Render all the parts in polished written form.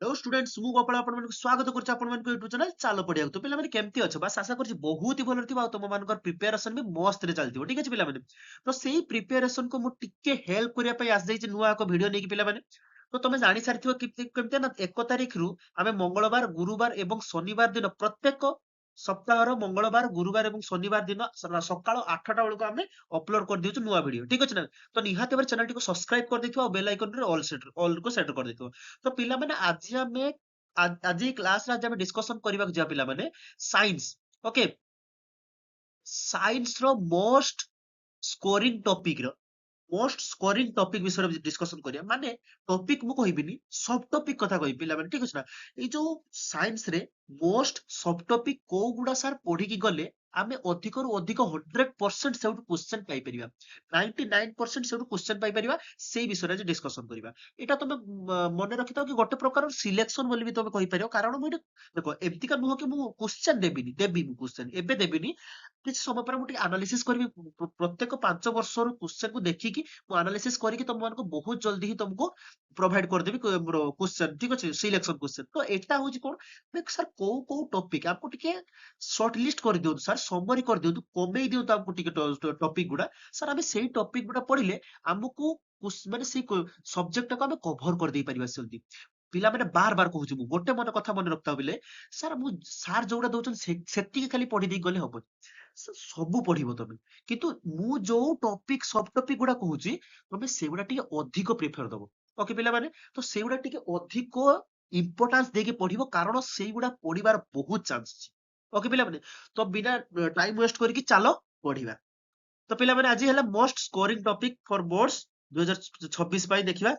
Hello students मु गोपाल आपण मानक स्वागत करछि आपण मानक यूट्यूब चैनल चालो पडिया तो पिला माने केमती अछ बस आशा करछि बहुत ही भलो थिबा तुम मानकर प्रिपरेशन भी मस्त रे चलथिबो ठीक अछि पिला माने तो सेही प्रिपरेशन को मु टिके हेल्प करिया पई आस जाई नुआ को वीडियो नेकी पिला माने तो तमे जानि सारथिबो केमते ना 1 तारिख रु आमे मंगलवार गुरुवार एवं शनिवार दिन प्रत्येक सप्ताहर मंगलवार गुरुवार एवं शनिवार दिन सकाळ 8टा बेलको आमे अपलोड कर दिउछु नुआ वीडियो ठीक अछि ना तो निहाते बार चैनल टिको सब्सक्राइब कर देथिबो बेल आइकन रे ऑल को सेट कर देथिबो तो पिला माने आज आमे आज क्लास रे आज आमे डिस्कशन करबा जा पिला माने साइंस ओके साइंस रो मोस्ट स्कोरिंग टॉपिक रो मोस्ट स्कोरिंग टॉपिक विषय डिस्कशन करिया माने टॉपिक मु कहबिनी सब टॉपिक कथा कहि पिला माने ठीक अछि ना ए जो साइंस रे मोस्ट सब टॉपिक को गुडा सर पढी की गले आमे अधिक रु अधिक 100% सेउट क्वेश्चन पाई परिबा 99% सेउट क्वेश्चन पाई परिबा सेही विषय रे डिस्कशन करिबा एटा तमे मने रखितो कि गोटे प्रकार सिलेक्शन बोली भी तमे कहि परियो कारण मु देखो एमतिका नुह कि मु क्वेश्चन देबी मु क्वेश्चन एबे देबिनी କିଛି ସମୟ ପରେ ମୁଁ ଟିକେ ଆନାଲିସିସ୍ କରିବି ପ୍ରତ୍ୟେକ 5 ବର୍ଷର କ୍ୱେଶ୍ଚନ କୁ ଦେଖିକି ମୁଁ ଆନାଲିସିସ୍ କରିକି ତମମାନଙ୍କୁ ବହୁତ ଜଲ୍ଦି ହିଁ ତମକୁ ପ୍ରୋଭାଇଡ କରିଦେବି ମୋର କ୍ୱେଶ୍ଚନ ଠିକ ଅଛି ସିଲେକ୍ସନ କ୍ୱେଶ୍ଚନ ତ ଏଟା ହଉଛି କଣ ସାର୍ କୋଉ କୋଉ ଟପିକ ଆମକୁ ଟିକେ ସର୍ଟ ଲିଷ୍ଟ କରିଦିଅନ୍ତୁ ସାର୍ ସମରି କରିଦିଅନ୍ତୁ କମେଇ ଦିଅନ୍ତୁ ଆମକୁ ଟିକେ ଟପିକ ଗୁଡା ସାର୍ ଆମେ ସେଇ ଟପିକ ଗୁଡା ପଢିଲେ ଆମକୁ ମାନେ ସେଇ ସବଜେକ୍ଟଟାକୁ ଆମେ କଭର କରିଦେଇ ପାରିବା ସେମିତି ପିଲାମାନେ ବାର ବାର କହୁଛି ମୁଁ ଗୋଟେ ମନେ କଥା ମନେ ରଖିଥାଉ ବୋଲେ ସାର୍ ଯୋଉଟା ଦଉଛନ୍ତି ସେତିକି ଖାଲି ପଢି ଦେଇ ଗଲେ ହବନି ସବୁ ପଢିବ ତମେ କିନ୍ତୁ ମୁଁ ଯୋଉ ଟପିକ ସବ ଟପିକ ଗୁଡା କହୁଛି ତମେ ସେଗୁଡା ଟିକେ ଅଧିକ ପ୍ରିଫର ଦବ ଓକେ ପିଲାମାନେ ତ ସେଗୁଡା ଟିକେ ଅଧିକ ଇମ୍ପୋର୍ଟାନ୍ସ ଦେଇକି ପଢିବ କାରଣ ସେଇଗୁଡା ପଢିବାର ବହୁତ ଚାନ୍ସ ଅଛି ଓକେ ପିଲାମାନେ ତ ବିନା ଟାଇମ ୱେଷ୍ଟ କରିକି ଚାଲ ପଢିବା ତ ପିଲାମାନେ ଆଜି ହେଲା ମୋଷ୍ଟ ସ୍କୋରିଂ ଟପିକ ଫର ବୋର୍ଡସ 2026 ପାଇଁ ଦେଖିବା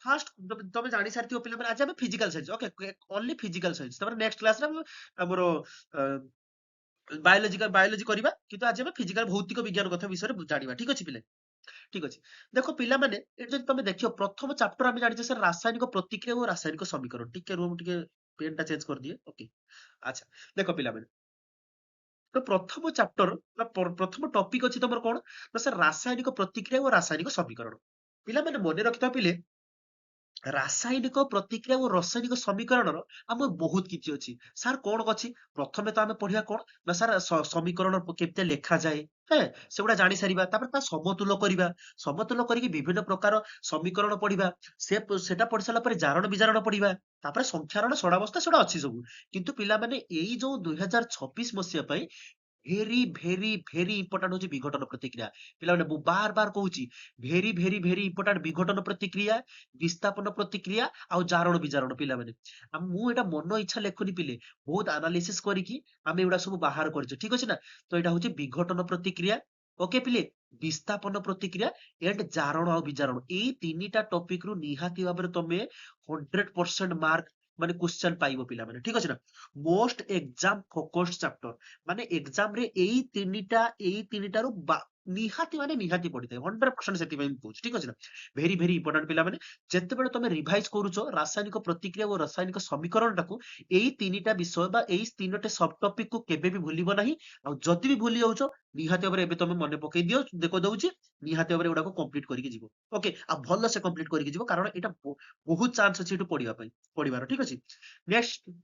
फास्ट तमे जानि सारथियो पिला माने आज हम physical science okay only physical science तमरे नेक्स्ट क्लास रे हमरो बायोलॉजी करबा किंतु आज हम फिजिकल भौतिक विज्ञान कथा विषय रे जानिबा ठीक अछि पिले ठीक अछि देखो पिला माने ए जदि तमे देखियो प्रथम चैप्टर हम जानि सर रासायनिक प्रतिक्रिया और रासायनिक समीकरण ठीक है रूम ठीक पेन टा चेंज कर दिए ओके अच्छा देखो पिला माने तो प्रथम चैप्टर प्रथम टॉपिक अछि तमर कोन तो सर रासायनिक प्रतिक्रिया और रासायनिक समीकरण पिला माने मने रखिता पिले ରାସାୟନିକ ପ୍ରତିକ୍ରିୟା ଓ ରାସାୟନିକ ସମୀକରଣର ଆମର ବହୁତ କିଛି ଅଛି ସାର୍ କଣ ଅଛି ପ୍ରଥମେ ତ ଆମେ ପଢିବା କଣ ନା ସାର୍ ସମୀକରଣ କେମିତି ଲେଖାଯାଏ ହେଁ ସେଗୁଡା ଜାଣି ସାରିବା ତାପରେ ତା ସମତୁଲ କରିବା ସମତୁଲ କରିକି ବିଭିନ୍ନ ପ୍ରକାର ସମୀକରଣ ପଢିବା ସେଟା ପଢି ସାରିଲା ପରେ ଜାରଣ ବିଜାରଣ ପଢିବା ତାପରେ ସଂଖ୍ୟାରଣ ସଡାବସ୍ଥା ସେଟା ଅଛି ସବୁ କିନ୍ତୁ ପିଲାମାନେ ଏଇ ଯୋଉ 2026 ମସିହା ପାଇଁ ଭେରି ଇମ୍ପୋର୍ଟାଣ୍ଟ ହଉଛି ବିଘଟନ ପ୍ରତିକ୍ରିୟା ପିଲାମାନେ ମୁଁ ବାର କହୁଛି ଭେରି ଇମ୍ପୋର୍ଟାଣ୍ଟ ବିଘଟନ ପ୍ରତିକ୍ରିୟା ବିସ୍ଥାପନ ପ୍ରତିକ୍ରିୟା ଆଉ ଜାରଣ ବିଜାରଣ ପିଲାମାନେ ମୁଁ ଏଇଟା ମନ ଇଚ୍ଛା ଲେଖୁନି ପିଲେ ବହୁତ ଆନାଲିସିସ୍ କରିକି ଆମେ ଏଗୁଡା ସବୁ ବାହାର କରିଛୁ ଠିକ ଅଛି ନା ତ ଏଇଟା ହଉଛି ବିଘଟନ ପ୍ରତିକ୍ରିୟା ଓକେ ପିଲେ ବିସ୍ଥାପନ ପ୍ରତିକ୍ରିୟା ଏଣ୍ଡ ଜାରଣ ଆଉ ବିଜାରଣ ଏଇ ତିନିଟା ଟପିକ ରୁ ନିହାତି ଭାବରେ ତମେ 100% ମାର୍କ ମାନେ କ୍ୱେଶ୍ଚନ ପାଇବ ପିଲାମାନେ ଠିକ ଅଛି ନା ମୋଷ୍ଟ ଏକ୍ସାମ ଫୋକସ୍ଡ ଚାପ୍ଟର ମାନେ ଏକ୍ସାମ ରେ ଏଇ ତିନିଟାରୁ ନିହାତି ମାନେ ନିହାତି ପଡିଥାଏ 100% ସେଥିପାଇଁ ମୁଁ କହୁଛି ଠିକ ଅଛି ନା ଭେରି ଇମ୍ପୋର୍ଟାଣ୍ଟ ପିଲାମାନେ ଯେତେବେଳେ ତମେ ରିଭାଇଜ କରୁଛ ରାସାୟନିକ ପ୍ରତିକ୍ରିୟା ଓ ରାସାୟନିକ ସମୀକରଣଟାକୁ ଏଇ ତିନିଟା ବିଷୟ ବା ଏଇ ତିନୋଟି ସବ ଟପିକ କୁ କେବେ ବି ଭୁଲିବ ନାହିଁ ଆଉ ଯଦି ବି ଭୁଲି ଯାଉଛ ନିହାତି ଭାବରେ ଏବେ ତମେ ମନେ ପକେଇ ଦିଅ ଦେଖ ଦଉଛି ନିହାତି ଭାବରେ ଏଗୁଡାକୁ କମ୍ପ୍ଲିଟ କରିକି ଯିବ ଓକେ ଆଉ ଭଲ ସେ କମ୍ପ୍ଲିଟ କରିକି ଯିବ କାରଣ ଏଇଟା ବହୁତ ଚାନ୍ସ ଅଛି ଏଠୁ ପଢିବା ପାଇଁ ପଢିବାର ଠିକ ଅଛି ନେକ୍ସଟ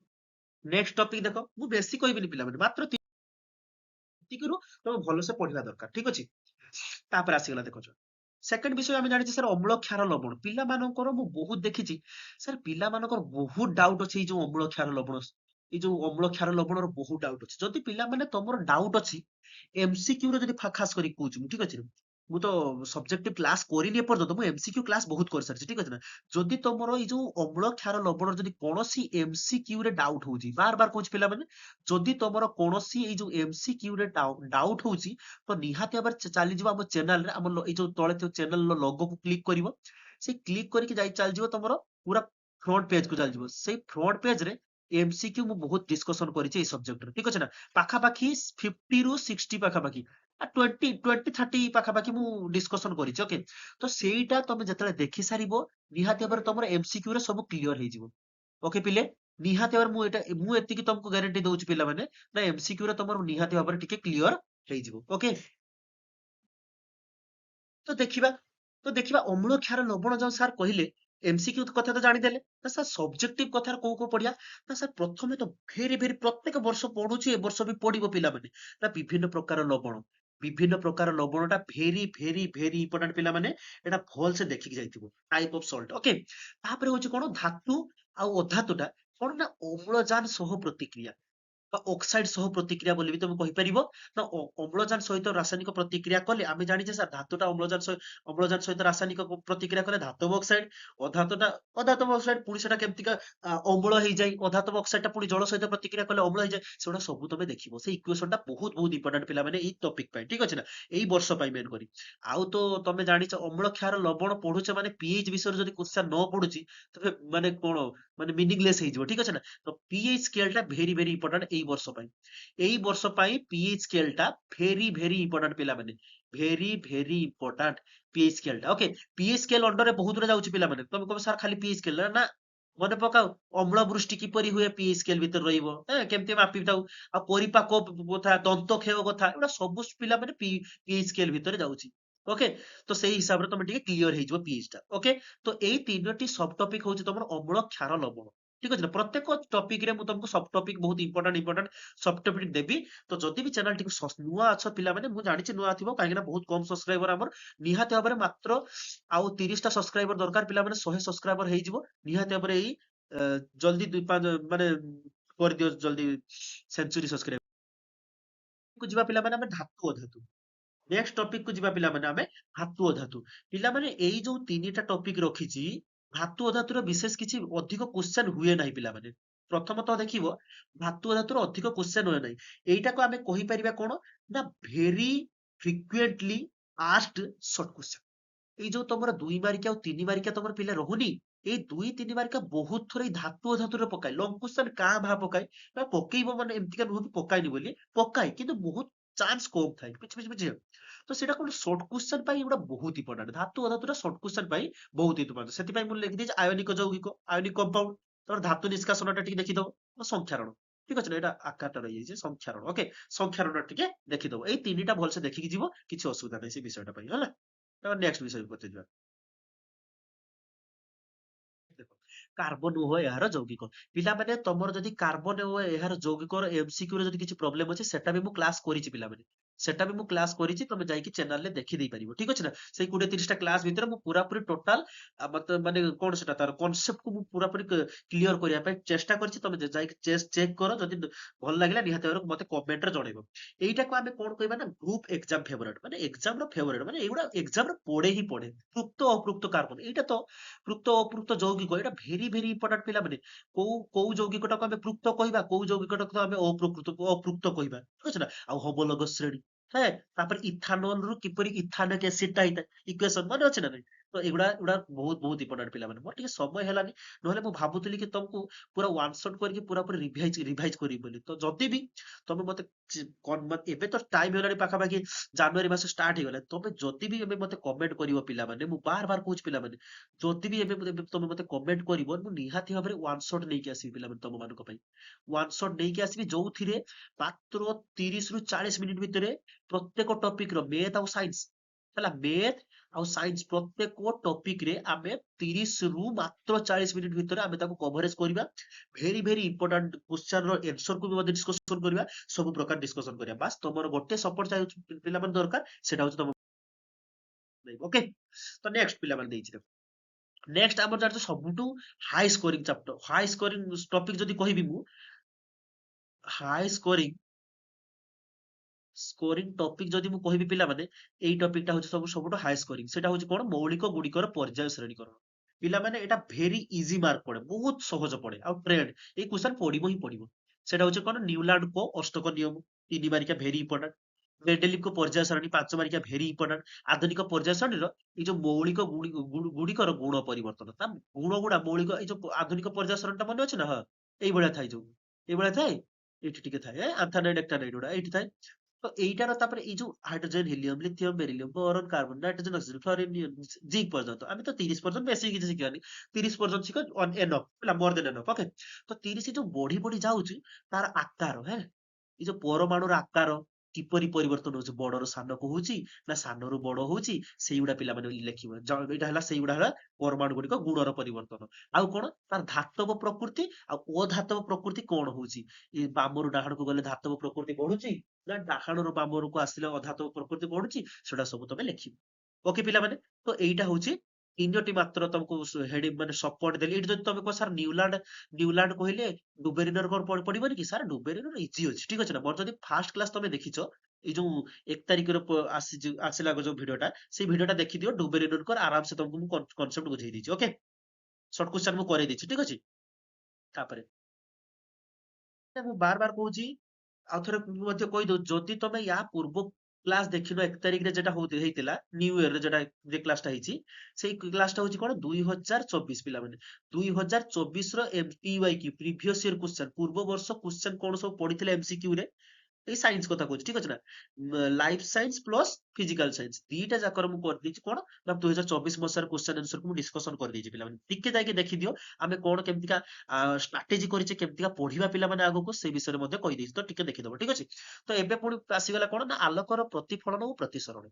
ନେକ୍ସଟ ଟପିକ ଦେଖ ମୁଁ ବେଶୀ କହିବିନି ପିଲାମାନେ ମାତ୍ର ଏତିକିରୁ ତମେ ଭଲସେ ପଢିବା ଦରକାର ଠିକ ଅଛି ତାପରେ ଆସିଗଲା ଦେଖୁଛ ସେକେଣ୍ଡ ବିଷୟ ଆମେ ଜାଣିଛେ ସାର୍ ଅମ୍ଳ କ୍ଷାର ଲବଣ ପିଲାମାନଙ୍କର ମୁଁ ବହୁତ ଦେଖିଛି ସାର୍ ପିଲାମାନଙ୍କର ବହୁତ ଡାଉଟ ଅଛି ଏଇ ଯୋଉ ଅମ୍ଳ କ୍ଷାର ଲବଣ ଏଇ ଯୋଉ ଅମ୍ଳ କ୍ଷାର ଲବଣର ବହୁତ ଡାଉଟ ଅଛି ଯଦି ପିଲାମାନେ ତମର ଡାଉଟ ଅଛି ଏମସିକ୍ୟୁ ର ଯଦି ଖାସ କରି କହୁଛି ମୁଁ ଠିକ ଅଛି ମୁଁ ତ ସବଜେକ୍ଟିଭ କ୍ଲାସ କରିନି ଏପର୍ଯ୍ୟନ୍ତ ମୁଁ ଏମସିକ୍ୟୁ କ୍ଲାସ ବହୁତ କରିସାରିଛି ଠିକ ଅଛି ନା ଯଦି ତମର ଏଇ ଯୋଉ ଅମ୍ଳ କ୍ଷାର ଲବଣର ଯଦି କୌଣସି ଏମସିକ୍ୟୁ ରେ ଡାଉଟ ହଉଛି ବାର କହୁଛି ପିଲାମାନେ ଯଦି ତମର କୌଣସି ଏଇ ଯୋଉ ଏମସିକ୍ୟୁ ରେ ଡାଉଟ ହଉଛି ତ ନିହାତି ଭାବରେ ଚାଲିଯିବ ଆମ ଚ୍ୟାନେଲରେ ଆମ ଏଇ ଯୋଉ ତଳେ ଥିବା ଚ୍ୟାନେଲ ଲୋଗୋକୁ କ୍ଲିକ କରିବ ସେଇ କ୍ଲିକ କରିକି ଯାଇ ଚାଲିଯିବ ତମର ପୁରା ଫ୍ରଣ୍ଟ ପେଜ କୁ ଚାଲିଯିବ ସେଇ ଫ୍ରଣ୍ଟ ପେଜ ରେ ଏମସିକ୍ୟୁ ମୁଁ ବହୁତ ଡିସ୍କସନ କରିଛି ଏଇ ସବଜେକ୍ଟରେ ଠିକ ଅଛି ନା ପାଖାପାଖି 50 ରୁ 60 ପାଖାପାଖି 20 30 ପାଖାପାଖି ମୁଁ ଡିସ୍କସନ କରିଛି ଓକେ ତ ସେଇଟା ତମେ ଯେତେବେଳେ ଦେଖି ସାରିବ ନିହାତି ଭାବରେ ତମର ଏମସିକ୍ୟୁ ରେ ସବୁ କ୍ଲିୟର ହେଇଯିବ ଓକେ ପିଲେ ନିହାତି ଭାବରେ ମୁଁ ଏତିକି ତମକୁ ଗ୍ୟାରେଣ୍ଟି ଦଉଛି ପିଲାମାନେ ନା ଏମସିକ୍ୟୁ ରେ ତମର ନିହାତି ଭାବରେ ଟିକେ କ୍ଲିୟର ହେଇଯିବ ଓକେ ତ ଦେଖିବା ଅମ୍ଳ କ୍ଷାର ଲବଣ ଯୋଉ ସାର୍ କହିଲେ ଏମସିକ୍ୟୁ କଥା ତ ଜାଣିଦେଲେ। ନା ସାର୍ ସବଜେକ୍ଟିଭ କଥା କୋଉ ପଢିବା? ନା ସାର୍ ପ୍ରଥମେ ତ ଭେରି ପ୍ରତ୍ୟେକ ବର୍ଷ ପଢୁଛି, ଏ ବର୍ଷ ବି ପଢିବ ପିଲାମାନେ। ନା ବିଭିନ୍ନ ପ୍ରକାର ଲବଣ। ବିଭିନ୍ନ ପ୍ରକାର ଲବଣଟା ଭେରି ଇମ୍ପୋର୍ଟାଣ୍ଟ ପିଲାମାନେ। ଏଟା ଭଲସେ ଦେଖିକି ଯାଇଥିବ। Type of salt. ଓକେ। ତାପରେ ହଉଛି କଣ ଧାତୁ ଆଉ ଅଧାତୁଟା କଣ ନା ଅମ୍ଳଜାନ ସହ ପ୍ରତିକ୍ରିୟା বা ଅକ୍ସାଇଡ ସହ ପ୍ରତିକ୍ରିୟା ବୋଲି ବି ତମେ କହିପାରିବ। ନା ଅମ୍ଳଜାନ ସହିତ ରାସାୟନିକ ପ୍ରତିକ୍ରିୟା କଲେ ଆମେ ଜାଣିଛେ ସାର୍ ଧାତୁଟା ଅମ୍ଳଜାନ ସହିତ ରାସାୟନିକ ପ୍ରତିକ୍ରିୟା କଲେ ଧାତବ ଅକ୍ସାଇଡ, ଅଧାତୁଟା ଅଧାତବ ଅକ୍ସାଇଡ ପୁଣି ସେଟା କେମିତିକା ଅମ୍ଳ ହେଇଯାଏ, ଅଧାତବ ଅକ୍ସାଇଡଟା ପୁଣି ଜଳ ସହିତ ପ୍ରତିକ୍ରିୟା କଲେ ଅମ୍ଳ ହେଇଯାଏ। ସେଗୁଡା ସବୁ ତମେ ଦେଖିବ। ସେଇ ଇକ୍ୱେସନଟା ବହୁତ ଇମ୍ପୋର୍ଟାଣ୍ଟ ପିଲାମାନେ ଏଇ ଟପିକ ପାଇଁ, ଠିକ ଅଛି ନା? ଏଇ ବର୍ଷ ପାଇଁ ମେନ୍ କରି। ଆଉ ତ ତମେ ଜାଣିଛ ଅମ୍ଳ କ୍ଷାର ଲବଣ ପଢୁଛ ମାନେ ପିଏଚ ବିଷୟରେ ଯଦି କ୍ୱେଶ୍ଚନ ନ ପଢୁଛି ତବେ ମାନେ କଣ ମାନେ ମିନିଂଲେସ୍ ହେଇଯିବ, ଠିକ ଅଛି ନା? ତ ପିଏଚ ସ୍କେଲଟା ଭେରି ଇମ୍ପୋର୍ଟାଣ୍ଟ ଏଇ ବର୍ଷ ପାଇଁ। ଏଇ ବର୍ଷ ପାଇଁ ପିଏଚ ସ୍କେଲଟା ଭେରି ଇମ୍ପୋର୍ଟାଣ୍ଟ ପିଲାମାନେ। Very important pH ସ୍କେଲଟା। Okay. PH scale ଅଣ୍ଡରରେ ବହୁତ ଗୁଡା ଯାଉଛି ପିଲାମାନେ। ତମେ କହିବ ସାର୍ ଖାଲି ପିଏଚ ସ୍କେଲ ନା। ମନେ ପକାଅ ଅମ୍ଳ ବୃଷ୍ଟି କିପରି ହୁଏ ପିଏଚ ସ୍କେଲ ଭିତରେ ରହିବ। କେମିତି ମାପିଥାଉ। ଆଉ ପରିପାକ କଥା, ଦନ୍ତକ୍ଷୟ କଥା, ଏଗୁଡା ସବୁ ପିଲାମାନେ ପିଏଚ ସ୍କେଲ ଭିତରେ ଯାଉଛି। ଓକେ। ତ ସେଇ ହିସାବରେ ତମେ ଟିକେ କ୍ଲିୟର ହେଇଯିବ ପିଏଚ ଟା। ଓକେ। ତ ଏଇ ତିନୋଟି ସବ ଟପିକ ହଉଛି ତମର ଅମ୍ଳ କ୍ଷାର ଲବଣ। ଠିକ ଅଛି ନା? ପ୍ରତ୍ୟେକ ଟପିକ ରେ ମୁଁ ତମକୁ ସବ ଟପିକ ବହୁତ ଇମ୍ପୋର୍ଟାଣ୍ଟ ସବ ଟପିକ ଦେବି। ତ ଯଦି ବି ଚ୍ୟାନେଲ ଟିକୁ ନୂଆ ଅଛ ପିଲାମାନେ, ମୁଁ ଜାଣିଛି ନୂଆ ଥିବ କାହିଁକି ନା ବହୁତ କମ ସବସ୍କ୍ରାଇବର ଆମର। ନିହାତି ଭାବରେ ମାତ୍ର ଆଉ 30ଟା ସବସ୍କ୍ରାଇବର ଦରକାର ପିଲାମାନେ। 100 ସବସ୍କ୍ରାଇବର ହେଇଯିବ ନିହାତି ଭାବରେ। ଏଇ ଜଲ୍ଦି ମାନେ କରିଦିଅ ଜଲ୍ଦି ସେଞ୍ଚୁରୀ ସବସ୍କ୍ରାଇବ କୁ ଯିବା ପିଲାମାନେ ଆମେ ଧାତୁ ଅଧାତୁ। ନେକ୍ସଟ ଟପିକ କୁ ଯିବା ପିଲାମାନେ ଆମେ ଧାତୁ ଅଧାତୁ। ପିଲାମାନେ ଏଇ ଯୋଉ ତିନିଟା ଟପିକ ରଖିଛି, ଧାତୁ ଅଧାତୁର ବିଶେଷ କିଛି ଅଧିକ କ୍ୱେଶ୍ଚନ ହୁଏ ନାହିଁ ପିଲାମାନେ। ପ୍ରଥମତଃ ଦେଖିବ ଧାତୁ ଅଧାତୁର ଅଧିକ କ୍ୱେଶ୍ଚନ ହୁଏ ନାହିଁ। ଏଇଟାକୁ ଆମେ କହିପାରିବା କଣ ନା ଭେରି ଫ୍ରିକ୍ୱେଣ୍ଟଲି ଆସ୍କଡ ସର୍ଟ କ୍ୱେଶ୍ଚନ। ଏଇ ଯୋଉ ତମର 2 ମାର୍କିଆ ଆଉ 3 ମାର୍କିଆ ତମର ପିଲା ରହୁନି, ଏଇ 2-3 ମାର୍କିଆ ବହୁତ ଥର ଏଇ ଧାତୁ ଅଧାତୁରେ ପକାଏ। ଲଙ୍ଗ କ୍ୱେଶ୍ଚନ କାଁ ଭାଁ ପକାଏ। ପକେଇବ ମାନେ ଏମିତିକା ନୁହଁ କି ପକାଏନି ବୋଲି, ପକାଏ କିନ୍ତୁ ବହୁତ ଚାନ୍ସ କମ ଥାଏ। ବୁଝିବ? ତ ସେଇଟା କଣ ସର୍ଟ କ୍ୱେଶ୍ଚନ ପାଇଁ ଏଗୁଡା ବହୁତ ଇମ୍ପୋର୍ଟାଣ୍ଟ। ଧାତୁ ଅଧାତୁର ସର୍ଟ କ୍ୱେଶ୍ଚନ ପାଇଁ ବହୁତ ଇମ୍ପୋର୍ଟାଣ୍ଟ। ସେଥିପାଇଁ ମୁଁ ଲେଖିଦେଇଛି ଆୟନିକ ଯୌଗିକ, ଆୟନିକ କମ୍ପାଉଣ୍ଡ। ତମର ଧାତୁ ନିଷ୍କାସନ ଟା ଟିକେ ଦେଖିଦବ। ସଂଖ୍ୟାରଣ। ଠିକ ଅଛି ନା? ଏଇଟା ଆକାରଟା ରହିଯାଇଛି ସଂଖ୍ୟାରଣ। ଓକେ। ସଂଖ୍ୟାରଣ ଟିକେ ଦେଖିଦବ। ଏଇ ତିନିଟା ଭଲସେ ଦେଖିକି ଯିବ। କିଛି ଅସୁବିଧା ନାହିଁ ସେ ବିଷୟଟା ପାଇଁ ହେଲା। ନେକ୍ସଟ ବିଷୟ ପଚେ ଯିବା। ଦେଖ କାର୍ବନ ଓ ଏହାର ଯୌଗିକ। ପିଲାମାନେ ତମର ଯଦି କାର୍ବନ ଓ ଏହାର ଯୌଗିକର ଏମସିକ୍ୟୁ ରେ ଯଦି କିଛି ପ୍ରୋବ୍ଲେମ ଅଛି ସେଟା ବି ମୁଁ କ୍ଲାସ କରିଛି ପିଲାମାନେ। ସେଟା ବି ମୁଁ କ୍ଲାସ କରିଛି, ତମେ ଯାଇକି ଚ୍ୟାନେଲରେ ଦେଖିଦେଇ ପାରିବ। ଠିକ ଅଛି ନା? ସେଇ 20-30ଟା କ୍ଲାସ ଭିତରେ ମୁଁ ପୁରାପୁରି ଟୋଟାଲ ମତେ ମାନେ କଣ ସେଟା ତାର କନସେପ୍ଟକୁ ମୁଁ ପୁରାପୁରି କ୍ଲିୟର କରିବା ପାଇଁ ଚେଷ୍ଟା କରିଛି। ତମେ ଯାଇକି ଚେକ୍ କର। ଯଦି ଭଲ ଲାଗିଲା ନିହାତି ଭାବରେ ମତେ କମେଣ୍ଟରେ ଜଣେଇବ। ଏଇଟାକୁ ଆମେ କଣ କହିବା ନା ଗ୍ରୁପ ଏକ୍ସାମ ଫେଭରେଟ। ମାନେ ଏକ୍ସାମ ର ଫେଭରେଟ, ମାନେ ଏଇଗୁଡା ଏକ୍ସାମ ରେ ପଡେ ହିଁ ପଡେ। ପୃକ୍ତ ଅପୃକ୍ତ କାର୍ବନ, ଏଇଟା ତ ପୃକ୍ତ ଅପୃକ୍ତ ଯୌଗିକ, ଏଇଟା ଭେରି ଇମ୍ପୋର୍ଟାଣ୍ଟ ପିଲାମାନେ। କୋଉ ଯୌଗିକଟାକୁ ଆମେ ପୃକ୍ତ କହିବା, କୋଉ ଯୌଗିକଟାକୁ ଆମେ ଅପୃକ୍ତ କହିବା। ଠିକ ଅଛି ନା? ଆଉ ହୋମୋଲୋଗସ୍ ଶ୍ରେଣୀ। ତାପରେ ଇଥାନଲ ରୁ କିପରି ଇଥାନିକ ଏସିଡ ଟା ହେଇଥାଏ, ଇକ୍ୱେସନ ମନେ ଅଛି ନା ନାଇଁ? ତ ଏଗୁଡା ବହୁତ ଇମ୍ପୋର୍ଟାଣ୍ଟ ପିଲାମାନେ। ମୋର ଟିକେ ସମୟ ହେଲାନି, ନହେଲେ ମୁଁ ଭାବୁଥିଲି କି ତମକୁ ପୁରା ୱାନ୍ ସଟ୍ କରିକି ପୁରାପୁରି ରିଭାଇଜ କରିବି ବୋଲି। ତ ଯଦି ବି ତମେ ମତେ ଏବେ ତ ଟାଇମ ହେଲାଣି ପାଖାପାଖି ଜାନୁଆରୀ ମାସ ଷ୍ଟାର୍ଟ ହେଇଗଲା। ତମେ ଯଦି ବି ଏବେ ମତେ କମେଣ୍ଟ କରିବ ପିଲାମାନେ, ମୁଁ ବାର କହୁଛି ପିଲାମାନେ, ଯଦି ବି ଏବେ ତମେ ମତେ କମେଣ୍ଟ କରିବ, ମୁଁ ନିହାତି ଭାବରେ ୱାନ୍ ସଟ୍ ନେଇକି ଆସିବି ପିଲାମାନେ ତମ ମାନଙ୍କ ପାଇଁ। ୱାନ୍ ସଟ୍ ନେଇକି ଆସିବି ଯୋଉଥିରେ ମାତ୍ର 30 ରୁ 40 ମିନିଟ ଭିତରେ ପ୍ରତ୍ୟେକ ଟପିକ ର ମେଥ ଆଉ ସାଇନ୍ସ ହେଲା, ମେଥ ଆଉ ସାଇନ୍ସ ପ୍ରତ୍ୟେକ ଟପିକ ରେ ଆମେ 30 ରୁ ମାତ୍ର 40 ମିନିଟ ଭିତରେ ଆମେ ତାକୁ କଭରେଜ କରିବା। ଭେରି ଇମ୍ପୋର୍ଟାଣ୍ଟ କ୍ୱେଶ୍ଚନ ର ଏନ୍ସର କୁ ବି ମଧ୍ୟ ଡିସ୍କସନ କରିବା। ସବୁ ପ୍ରକାର ଡିସ୍କସନ କରିବା। ବାସ୍ ତମର ଗୋଟେ ସପୋର୍ଟ ପିଲାମାନେ ଦରକାର, ସେଟା ହଉଛି ତମ। ଓକେ। ତ ନେକ୍ସଟ ପିଲାମାନେ ଦେଇଛି ଦେଖ। ନେକ୍ସଟ ଆମର ଜାଣିଛ ସବୁଠୁ high scoring chapter, high scoring topic ଯଦି କହିବି ମୁଁ, ହାଇ ସ୍କୋରିଂ ଟପିକ ଯଦି ମୁଁ କହିବି ପିଲାମାନେ, ଏଇ ଟପିକଟା ହଉଛି ସବୁଠୁ ହାଇ ସ୍କୋରିଂ। ସେଟା ହଉଛି କଣ ମୌଳିକ ଗୁଡିକର ପର୍ଯ୍ୟାୟ ଶ୍ରେଣୀକରଣ। ପିଲାମାନେ ଏଟା ଭେରି ଇଜି ମାର୍କ ପଡେ, ବହୁତ ସହଜ ପଡେ। ଆଉ ଟ୍ରେଣ୍ଡ ଏଇ କ୍ୱେଶ୍ଚନ ପଡିବ ହିଁ ପଡିବ। ସେଟା ହଉଛି କଣ ନ୍ୟୁଲାଣ୍ଡ କୋ ଅଷ୍ଟକ ନିୟମ, 3 ମାର୍କିଆ ଭେରି ଇମ୍ପୋର୍ଟାଣ୍ଟ। ମେଣ୍ଡେଲିଭଙ୍କ ପର୍ଯ୍ୟାୟ ସାରଣୀ 5 ମାର୍କିଆ ଭେରି ଇମ୍ପୋର୍ଟାଣ୍ଟ। ଆଧୁନିକ ପର୍ଯ୍ୟାୟ ସାରଣୀର ଏଇ ଯୋଉ ମୌଳିକ ଗୁଡିକର ଗୁଣ ପରିବର୍ତ୍ତନ, ତା ଗୁଣ ଗୁଡା ମୌଳିକ, ଏଇ ଯୋଉ ଆଧୁନିକ ପର୍ଯ୍ୟାୟ ସାରଣୀଟା ମନେ ଅଛି ନା? ହଁ, ଏଇଭଳିଆ ଥାଏ ଯୋଉ, ଏଇଭଳିଆ ଥାଏ। ଏଇଠି ଟିକେ ଥାଏ ଆନ୍ଥାନାଇଡ୍ ଏକ୍ଟାନାଇଡ୍ ଗୁଡା ଏଇଠି ଥାଏ। ତ ଏଇଟାର ତାପରେ ଏଇ ଯୋଉ hydrogen, helium, lithium, beryllium, boron, carbon, nitrogen, oxygen, fluorine, zinc ପର୍ଯ୍ୟନ୍ତ। ଆମେ ତ 30 ପର୍ଯ୍ୟନ୍ତ ବେଶୀ କିଛି ଶିଖିବାନି। 30 ପର୍ଯ୍ୟନ୍ତ ଶିଖ ଏନଫ୍ ହେଲା, ମୋର ଦେନ ଏନଫ୍। ଓକେ। ତ 30 ଯୋଉ ବଢି ଯାଉଛି ତାର ଆକାର, ଏଇ ଯୋଉ ପରମାଣୁର ଆକାର, କିପରି ପରିବର୍ତ୍ତନ ହଉଛି, ବଡରୁ ସାନକୁ ହଉଛି ନା ସାନରୁ ବଡ ହଉଛି, ସେଇଗୁଡା ପିଲାମାନେ ଲେଖିବ। ସେଇଗୁଡା ହେଲା ପରମାଣୁ ଗୁଡିକ ଗୁଣର ପରିବର୍ତ୍ତନ। ଆଉ କଣ, ତାର ଧାତବ ପ୍ରକୃତି ଆଉ ଅଧାତବ ପ୍ରକୃତି କଣ ହଉଛି, ଏ ବାମରୁ ଡାହାଣକୁ ଗଲେ ଧାତବ ପ୍ରକୃତି ବଢୁଛି ନା ଡାହାଣରୁ ବାମକୁ ଆସିଲେ ଅଧାତବ ପ୍ରକୃତି ବଢୁଛି, ସେଟା ସବୁ ତମେ ଲେଖିବ। ଓକେ ପିଲାମାନେ, ତ ଏଇଟା ହଉଛି ତିନୋଟି ମାତ୍ର ତମକୁ ହେଡିଂ ମାନେ ସପୋର୍ଟ ଦେଲି। ଏଇଠି ଯଦି ତମେ କହ ସାର୍ ନ୍ୟୁଲାଣ୍ଡ କହିଲେ ଡୁବେରିନର କଣ ପଡିବନି କି, ସାର୍ ଡୁବେରିନର ଇଜି ଅଛି, ଠିକ ଅଛି ନା। ମୋର ଯଦି ଫାର୍ଷ୍ଟ କ୍ଲାସ ତମେ ଦେଖିଛ, ଏଇ ଯୋଉ 1 ତାରିଖର ଆସିଲା ଯୋଉ ଭିଡିଓଟା, ସେଇ ଭିଡିଓଟା ଦେଖିଦିଅ। ଡୁବେରିନର ଆରାମସେ ତମକୁ ମୁଁ କନସେପ୍ଟ ବୁଝେଇ ଦେଇଛି। ଓକେ, ସର୍ଟ କ୍ୱେଶ୍ଚନ ମୁଁ କରେଇ ଦେଇଛି, ଠିକ ଅଛି। ତାପରେ ମୁଁ ବାର ବାର କହୁଛି, ଆଉ ଥରେ ମଧ୍ୟ କହିଦଉଛି, ଯଦି ତମେ ୟା ପୂର୍ବ କ୍ଲାସ ଦେଖିନ 1 ତାରିଖରେ ଯେଟା ହେଇଥିଲା ନ୍ୟୁ ଇୟରରେ, ଯେଟା ଯେ କ୍ଲାସଟା ହେଇଛି, ସେଇ କ୍ଲାସଟା ହଉଛି କଣ 2024 ପିଲାମାନେ। 2024 ର MPYQ ପ୍ରିଭିୟସ ଇୟର କ୍ୱେଶ୍ଚନ, ପୂର୍ବ ବର୍ଷ କ୍ୱେଶ୍ଚନ କଣ ସବୁ ପଡିଥିଲା MCQ ରେ, ଏଇ ସାଇନ୍ସ କଥା କହୁଛି, ଠିକ ଅଛି ନା। Life science plus physical science ଦିଟା ଯାକର ମୁଁ କରିଦେଇଛି କଣ ନା 2024 ମସିହାର କ୍ୱେଶ୍ଚନ ଆନ୍ସରକୁ ମୁଁ ଡିସ୍କସନ କରିଦେଇଛି ପିଲାମାନେ। ଟିକେ ଯାଇକି ଦେଖିଦିଅ, ଆମେ କଣ କେମିତିକା ଷ୍ଟ୍ରାଟେଜି କରିଛେ, କେମିତିକା ପଢିବା ପିଲାମାନେ ଆଗକୁ, ସେଇ ବିଷୟରେ ମଧ୍ୟ କହିଦେଇଛି, ତ ଟିକେ ଦେଖିଦବ, ଠିକ ଅଛି। ତ ଏବେ ପୁଣି ଆସିଗଲା କଣ ନା ଆଲୋକର ପ୍ରତିଫଳନ ଓ ପ୍ରତିସରଣ।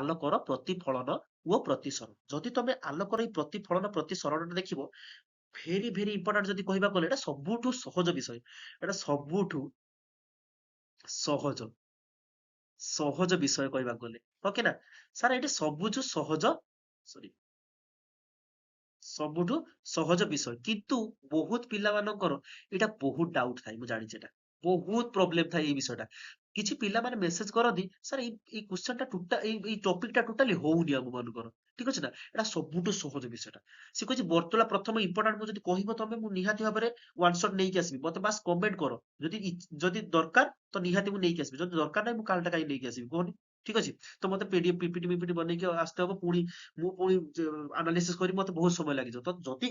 ଆଲୋକର ପ୍ରତିଫଳନ ଓ ପ୍ରତିସରଣ, ଯଦି ତମେ ଆଲୋକର ଏଇ ପ୍ରତିଫଳନ ପ୍ରତିସରଣଟା ଦେଖିବ, ଭେରି ଭେରି ଇମ୍ପୋର୍ଟାଣ୍ଟ ଯଦି କହିବାକୁ ଗଲେ, ଏଟା ସବୁଠୁ ସହଜ ବିଷୟ। ଏଟା ସବୁଠୁ ସହଜ ସହଜ ବିଷୟ କହିବାକୁ ଗଲେ, ଓକେ ନା। ସାର୍ ଏଇଟା ସରି ସବୁଠୁ ସହଜ ବିଷୟ, କିନ୍ତୁ ବହୁତ ପିଲାମାନଙ୍କର ଏଇଟା ବହୁତ ଡାଉଟ ଥାଏ, ମୁଁ ଜାଣିଛି ଏଟା ବହୁତ ପ୍ରୋବ୍ଲେମ ଥାଏ ଏଇ ବିଷୟଟା। କିଛି ପିଲାମାନେ ମେସେଜ କରନ୍ତି, ସାର୍ ଏଇ କ୍ୱେଶ୍ଚନ ଟା ଏଇ ଟପିକ ଟା ଟୋଟାଲି ହଉନି ଆମ ମାନଙ୍କର, ଠିକ ଅଛି ନା। ଏଟା ସବୁଠୁ ସହଜ ବିଷୟଟା। ସେ କହିଛି ବର୍ତ୍ତୁଳା ପ୍ରଥମ ଇମ୍ପୋର୍ଟାଣ୍ଟ, ମୁଁ ଯଦି କହିବ ତମେ, ମୁଁ ନିହାତି ଭାବରେ ୱାନ୍ ଶଟ ନେଇକି ଆସିବି, ମତେ ବାସ୍ କମେଣ୍ଟ କର। ଯଦି ଦରକାର ତ ନିହାତି ମୁଁ ନେଇକି ଆସିବି, ଯଦି ଦରକାର ନାହିଁ ମୁଁ କାଲଟା କାହିଁ ନେଇକି ଆସିବି କୁହନି, ଠିକ ଅଛି। ତ ମତେ ପିଡିଏଫ ପିପିଟି ବନେଇକି ଆସିତେ ହବ, ମୁଁ ପୁଣି ଆନାଲିସିସ୍ କରି ମତେ ବହୁତ ସମୟ ଲାଗିଯିବ। ତ ଯଦି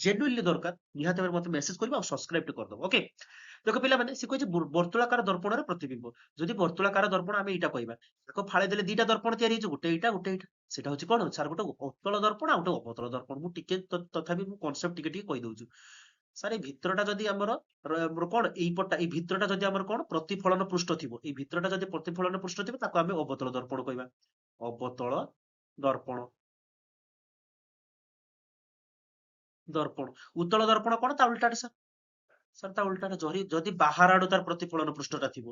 ଜେନୁଇନଲି ଦରକାର, ନିହାତି ଭାବରେ ମତେ ମେସେଜ କରିବ ଆଉ ସବସ୍କ୍ରାଇବ ଟେ କରିଦବ। ଓକେ, ଦେଖ ପିଲାମାନେ, ସେ କହିଛି ବର୍ତ୍ତୁଳାକାର ଦର୍ପଣର ପ୍ରତିବିମ୍ବ। ଯଦି ବର୍ତ୍ତୁଳାକାର ଦର୍ପଣ ଆମେ ଏଇଟା କହିବା, ତାକୁ ଫାଳେ ଦେଲେ ଦିଟା ଦର୍ପଣ ତିଆରି ହେଇଛି, ଗୋଟେ ଏଇଟା ଗୋଟେ ଏଇଟା। ସେଟା ହଉଛି କଣ ସାର୍, ଗୋଟେ ଅତଳ ଦର୍ପଣ ଆଉ ଗୋଟେ ଅବତଳ ଦର୍ପଣ। ମୁଁ ଟିକେ ତଥାପି ମୁଁ କନସେପ୍ଟ ଟିକେ ଟିକେ କହିଦଉଛି। ସାର୍ ଏଇ ଭିତରଟା ଯଦି ଆମର କଣ, ଏଇପଟଟା, ଏଇ ଭିତରଟା ଯଦି ଆମର କଣ ପ୍ରତିଫଳନ ପୃଷ୍ଠ ଥିବ, ଏଇ ଭିତରଟା ଯଦି ପ୍ରତିଫଳନ ପୃଷ୍ଠ ଥିବ, ତାକୁ ଆମେ ଅବତଳ ଦର୍ପଣ କହିବା। ଅବତଳ ଦର୍ପଣ। ଦର୍ପଣ। ଉତ୍ତଳ ଦର୍ପଣ କଣ, ତା ଉଲ୍ଟାଟା ସାର୍। ସାର୍ ତା ଉଲ୍ଟାଟା, ଯଦି ବାହାର ଆଡୁ ତାର ପ୍ରତିଫଳନ ପୃଷ୍ଠଟା ଥିବ,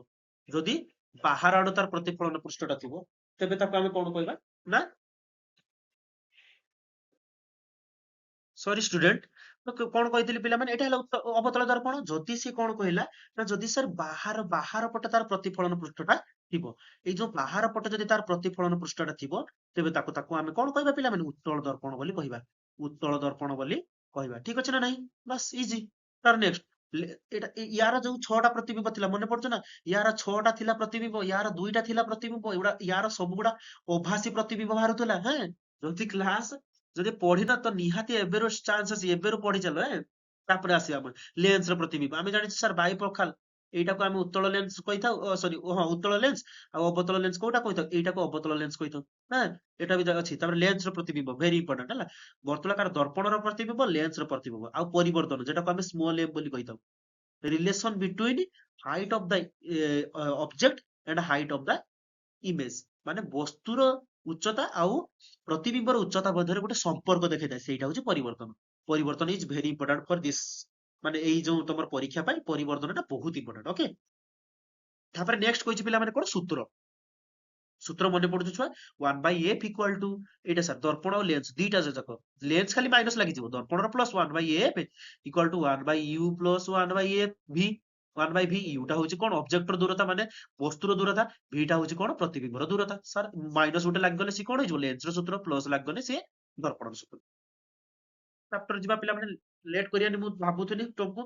ଯଦି ବାହାର ଆଡୁ ତାର ପ୍ରତିଫଳନ ପୃଷ୍ଠଟା ଥିବ, ତେବେ ତାକୁ ଆମେ କଣ କହିବା ନା, ସରି ଷ୍ଟୁଡେଣ୍ଟ, କଣ କହିଥିଲି ପିଲାମାନେ, ଏଇଟା ହେଲା ଅବତଳ ଦର୍ପଣ। ଯଦି ସେ କଣ କହିଲା ନା, ଯଦି ସାର୍ ବାହାର ପଟେ ତାର ପ୍ରତିଫଳନ ପୃଷ୍ଠଟା ଥିବ, ଏଇ ଯୋଉ ବାହାର ପଟେ ଯଦି ତାର ପ୍ରତିଫଳନ ପୃଷ୍ଠଟା ଥିବ, ତେବେ ତାକୁ ଆମେ କଣ କହିବା ପିଲାମାନେ, ଉତ୍ତଳ ଦର୍ପଣ ବୋଲି କହିବା। ଉତ୍ତଳ ଦର୍ପଣ ବୋଲି କହିବା, ଠିକ ଅଛି ନା ନାହିଁ। ବାସ୍ ଇଜି। ତାର ନେକ୍ସଟ, ୟାର ଯୋଉ 6ଟା ପ୍ରତିବିମ୍ବ ଥିଲା, ମନେ ପଡୁଛି ନା। ୟାର 6ଟା ଥିଲା ପ୍ରତିବିମ୍ବ, ୟାର 2ଟା ଥିଲା ପ୍ରତିବିମ୍ବ, ଏଗୁଡା ୟାର ସବୁଗୁଡା ଅଭାସୀ ପ୍ରତିବିମ୍ବ ବାହାରୁଥିଲା। ହେଁ, ଯଦି କ୍ଲାସ ଯଦି ପଢିନ ତ ନିହାତି ଏବେରୁ ଚାନ୍ସ ଅଛି, ଏବେରୁ ପଢି ଚାଲ। ତାପରେ ଆସିବା ଆମେ ଲେନ୍ସ ର ପ୍ରତିବିମ୍ବ। ଆମେ ଜାଣିଛୁ ସାର୍ ବାଇପ୍ରଖାଲ, ଏଇଟାକୁ ଆମେ ଉତ୍ତଳ ଲେନ୍ସ କହିଥାଉ, ସରି ହଁ ଉତ୍ତଳ ଲେନ୍ସ। ଆଉ ଅବତଳ ଲେନ୍ସ କୋଉଟା କହିଥାଉ, ଏଇଟାକୁ ଅବତଳ ଲେନ୍ସ କହିଥାଉ। ହଁ, ଏଟା ବି ଅଛି। ତାପରେ ଲେନ୍ସ ର ପ୍ରତିବିମ୍ବ ଭେରି ଇମ୍ପୋର୍ଟାଣ୍ଟ ହେଲା। ବର୍ତ୍ତୁଳାକାର ଦର୍ପଣର ପ୍ରତିବିମ୍ବ, ଲେନ୍ସ ର ପ୍ରତିବିମ୍ବ, ଆଉ ପରିବର୍ତ୍ତନ, ଯେଟାକୁ ଆମେ ସ୍ମଲ ଏମ୍ ବୋଲି କହିଥାଉ। Relation between height of the object and height of the image, ମାନେ ବସ୍ତୁର ଉଚ୍ଚତା ଆଉ ପ୍ରତିବିମ୍ବର ଉଚ୍ଚତା ମଧ୍ୟରେ ଗୋଟେ ସମ୍ପର୍କ ଦେଖାଇଥାଏ, ସେଇଟା ହଉଛି ପରିବର୍ତ୍ତନ। ପରିବର୍ତ୍ତନ is very important for this, ମାନେ ଏଇ ଯୋଉ ତମର ପରୀକ୍ଷା ପାଇଁ ପରିବର୍ତ୍ତନଟା ବହୁତ ଇମ୍ପୋର୍ଟାଣ୍ଟ। ଓକେ, ତାପରେ ନେକ୍ସଟ କହିଛି ପିଲାମାନେ କଣ, ସୂତ୍ର। ସୂତ୍ର ମନେ ପଡୁଛି ଛୁଆ, 1/f ଇକ୍ୱାଲ ଟୁ, ଏଇଟା ସାର୍ ଦର୍ପଣ ଆଉ ଲେନ୍ସ ଦିଟା ଯାକ, ଲେନ୍ସ ଖାଲି ମାଇନସ ଲାଗିଯିବ, ଦର୍ପଣର plus 1/f equal to 1/u plus 1/f V. 1/v, ୟୁଟା ହଉଛି କଣ ଅବଜେକ୍ଟର ଦୂରତା, ମାନେ ବସ୍ତୁର ଦୂରତା। ଭିଟା ହଉଛି କଣ ପ୍ରତିବିମ୍ବର ଦୂରତା। ସାର୍ ମାଇନସ ଗୋଟେ ଲାଗିଗଲେ ସିଏ କଣ ହେଇଯିବ, ଲେନ୍ସର ସୂତ୍ର, ପ୍ଲସ ଲାଗିଗଲେ ସିଏ ଦର୍ପଣର ସୂତ୍ର। ଚାପ୍ଟର ଯିବା ପିଲାମାନେ, ଲେଟ୍ କରିବାନି। ମୁଁ ଭାବୁଥିଲି ତମକୁ